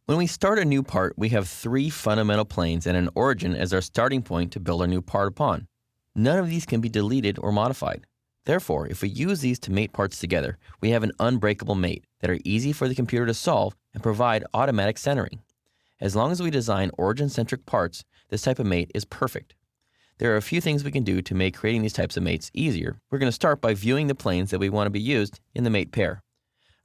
When we start a new part, we have three fundamental planes and an origin as our starting point to build our new part upon. None of these can be deleted or modified. Therefore, if we use these to mate parts together, we have an unbreakable mate that are easy for the computer to solve and provide automatic centering. As long as we design origin-centric parts, this type of mate is perfect. There are a few things we can do to make creating these types of mates easier. We're going to start by viewing the planes that we want to be used in the mate pair.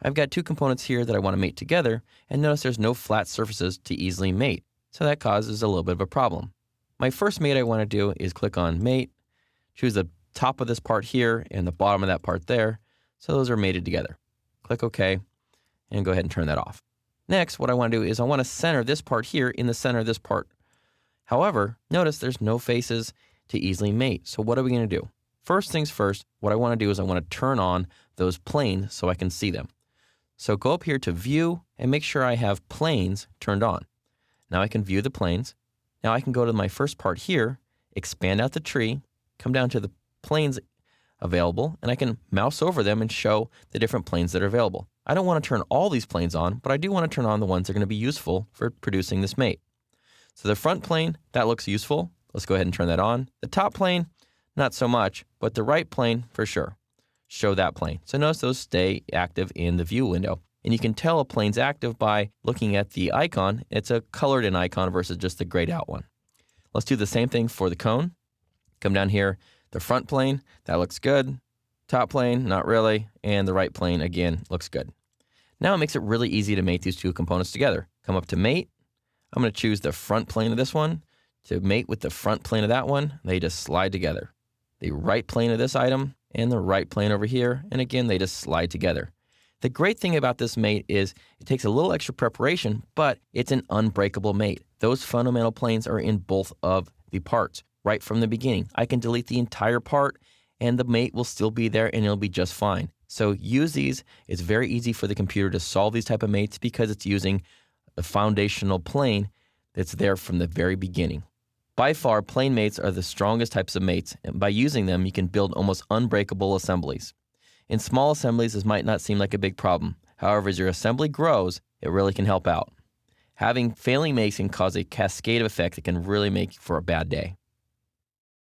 I've got two components here that I want to mate together, and notice there's no flat surfaces to easily mate, so that causes a little bit of a problem. My first mate I want to do is click on Mate, choose the top of this part here and the bottom of that part there, so those are mated together. Click OK, and go ahead and turn that off. Next, what I want to do is I want to center this part here in the center of this part. However, notice there's no faces to easily mate, so what are we going to do? First things first, what I want to do is I want to turn on those planes so I can see them. So go up here to View and make sure I have planes turned on. Now I can view the planes. Now I can go to my first part here, expand out the tree, come down to the planes available, and I can mouse over them and show the different planes that are available. I don't want to turn all these planes on, but I do want to turn on the ones that are going to be useful for producing this mate. So the front plane, that looks useful. Let's go ahead and turn that on. The top plane, not so much, but the right plane for sure. Show that plane. So notice those stay active in the view window. And you can tell a plane's active by looking at the icon. It's a colored in icon versus just the grayed out one. Let's do the same thing for the cone. Come down here, the front plane, that looks good. Top plane, not really. And the right plane, again, looks good. Now it makes it really easy to mate these two components together. Come up to Mate. I'm going to choose the front plane of this one to mate with the front plane of that one. They just slide together. The right plane of this item and the right plane over here, and again, they just slide together. The great thing about this mate is it takes a little extra preparation, but it's an unbreakable mate. Those fundamental planes are in both of the parts right from the beginning. I can delete the entire part and the mate will still be there and it'll be just fine. So use these. It's very easy for the computer to solve these type of mates because it's using a foundational plane that's there from the very beginning. By far, plane mates are the strongest types of mates, and by using them, you can build almost unbreakable assemblies. In small assemblies, this might not seem like a big problem. However, as your assembly grows, it really can help out. Having failing mates can cause a cascade of effect that can really make for a bad day.